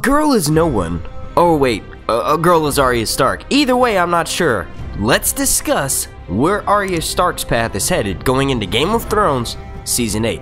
Girl is no one. Oh wait, a girl is Arya Stark. Either way, I'm not sure. Let's discuss where Arya Stark's path is headed going into Game of Thrones Season 8.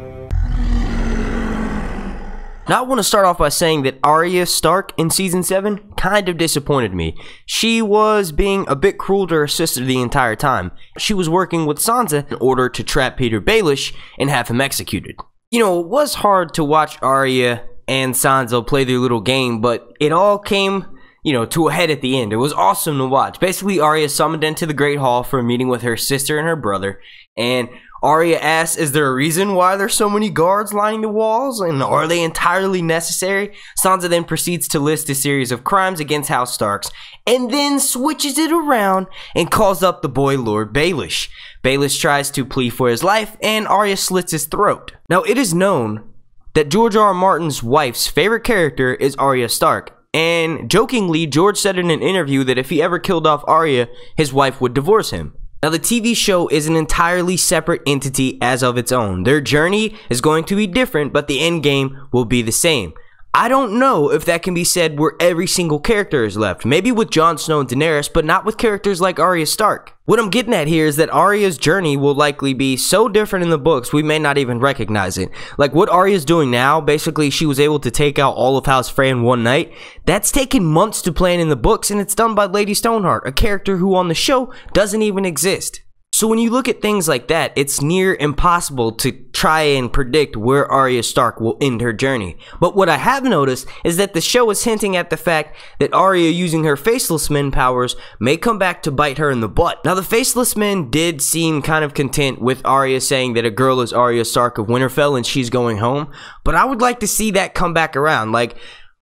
Now I want to start off by saying that Arya Stark in Season 7 kind of disappointed me. She was being a bit cruel to her sister the entire time. She was working with Sansa in order to trap Petyr Baelish and have him executed. You know, it was hard to watch Arya and Sansa play their little game, but it all came, to a head at the end. It was awesome to watch. Basically, Arya summoned into the Great Hall for a meeting with her sister and her brother, and Arya asks, is there a reason why there's so many guards lining the walls, and are they entirely necessary? Sansa then proceeds to list a series of crimes against House Starks, and then switches it around and calls up the boy Lord Baelish. Baelish tries to plead for his life, and Arya slits his throat. Now, it is known that George R. R. Martin's wife's favorite character is Arya Stark, and jokingly, George said in an interview that if he ever killed off Arya, his wife would divorce him. Now, the TV show is an entirely separate entity as of its own. Their journey is going to be different, but the end game will be the same. I don't know if that can be said where every single character is left. Maybe with Jon Snow and Daenerys, but not with characters like Arya Stark. What I'm getting at here is that Arya's journey will likely be so different in the books we may not even recognize it. Like what Arya's doing now, basically she was able to take out all of House Frey in one night. That's taken months to plan in the books, and it's done by Lady Stoneheart, a character who on the show doesn't even exist. So when you look at things like that, it's near impossible to try and predict where Arya Stark will end her journey. But what I have noticed is that the show is hinting at the fact that Arya using her Faceless Men powers may come back to bite her in the butt. Now the Faceless Men did seem kind of content with Arya saying that a girl is Arya Stark of Winterfell and she's going home, but I would like to see that come back around. Like,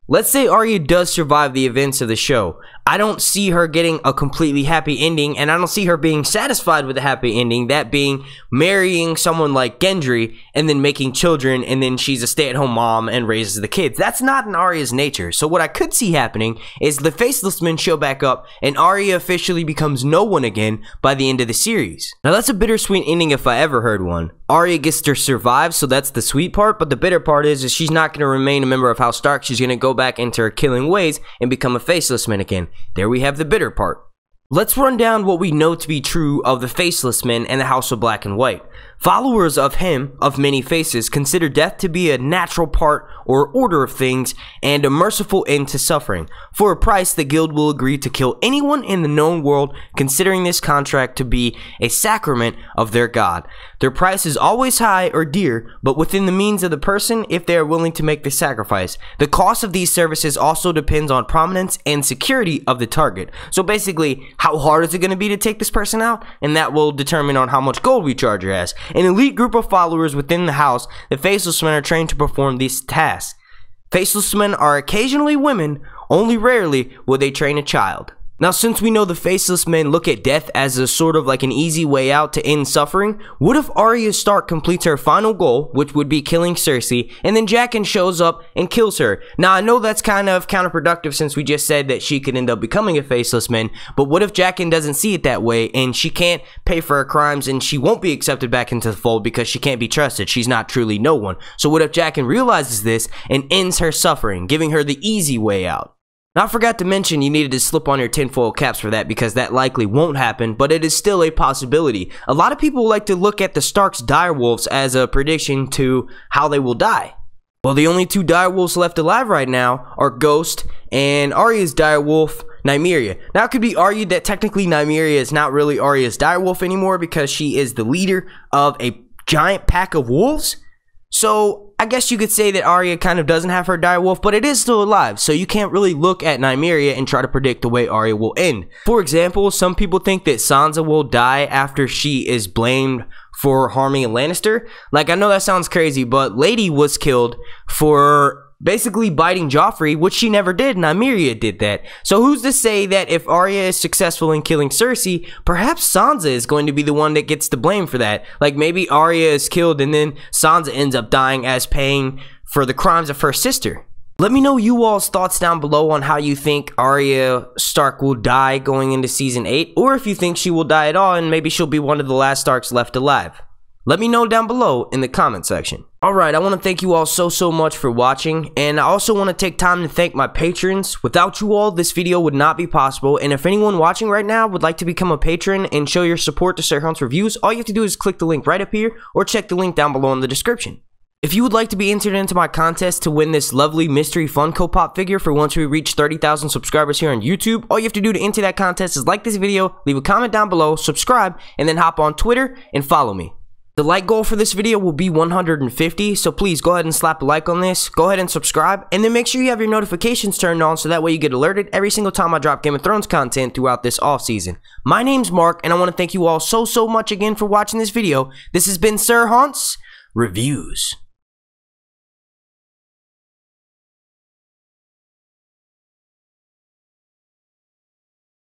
let's say Arya does survive the events of the show. I don't see her getting a completely happy ending, and I don't see her being satisfied with a happy ending, that being marrying someone like Gendry and then making children, and then she's a stay-at-home mom and raises the kids. That's not in Arya's nature. So what I could see happening is the Faceless Men show back up and Arya officially becomes no one again by the end of the series. Now that's a bittersweet ending if I ever heard one. Arya gets to survive, so that's the sweet part, but the bitter part is she's not going to remain a member of House Stark. She's going to go back into her killing ways and become a Faceless Man again. There we have the bitter part. Let's run down what we know to be true of the Faceless Men and the House of Black and White. Followers of him, of many faces, consider death to be a natural part or order of things and a merciful end to suffering. For a price, the guild will agree to kill anyone in the known world, considering this contract to be a sacrament of their god. Their price is always high or dear, but within the means of the person if they are willing to make the sacrifice. The cost of these services also depends on prominence and security of the target. So basically, how hard is it going to be to take this person out? And that will determine on how much gold we charge her as. An elite group of followers within the house, the Faceless Men are trained to perform these tasks. Faceless Men are occasionally women, only rarely will they train a child. Now, since we know the Faceless Men look at death as a sort of like an easy way out to end suffering, what if Arya Stark completes her final goal, which would be killing Cersei, and then Jaqen shows up and kills her? Now, I know that's kind of counterproductive since we just said that she could end up becoming a Faceless Man, but what if Jaqen doesn't see it that way, and she can't pay for her crimes, and she won't be accepted back into the fold because she can't be trusted? She's not truly no one. So what if Jaqen realizes this and ends her suffering, giving her the easy way out? Now, I forgot to mention you needed to slip on your tinfoil caps for that because that likely won't happen, but it is still a possibility. A lot of people like to look at the Starks' direwolves as a prediction to how they will die. Well, the only two direwolves left alive right now are Ghost and Arya's direwolf, Nymeria. Now, it could be argued that technically Nymeria is not really Arya's direwolf anymore because she is the leader of a giant pack of wolves. So, I guess you could say that Arya kind of doesn't have her direwolf, but it is still alive, so you can't really look at Nymeria and try to predict the way Arya will end. For example, some people think that Sansa will die after she is blamed for harming a Lannister. Like, I know that sounds crazy, but Lady was killed for basically biting Joffrey, which she never did. Nymeria did that. So who's to say that if Arya is successful in killing Cersei, perhaps Sansa is going to be the one that gets the blame for that? Like maybe Arya is killed and then Sansa ends up dying as paying for the crimes of her sister. Let me know you all's thoughts down below on how you think Arya Stark will die going into Season 8, or if you think she will die at all and maybe she'll be one of the last Starks left alive. Let me know down below in the comment section. Alright, I want to thank you all so much for watching, and I also want to take time to thank my patrons. Without you all, this video would not be possible, and if anyone watching right now would like to become a patron and show your support to Sir Hunt's Reviews, all you have to do is click the link right up here, or check the link down below in the description. If you would like to be entered into my contest to win this lovely mystery Funko Pop figure for once we reach 30,000 subscribers here on YouTube, all you have to do to enter that contest is like this video, leave a comment down below, subscribe, and then hop on Twitter and follow me. The like goal for this video will be 150, so please go ahead and slap a like on this, go ahead and subscribe, and then make sure you have your notifications turned on so that way you get alerted every single time I drop Game of Thrones content throughout this off season. My name's Mark, and I want to thank you all so much again for watching this video. This has been Sir Hunt's Reviews.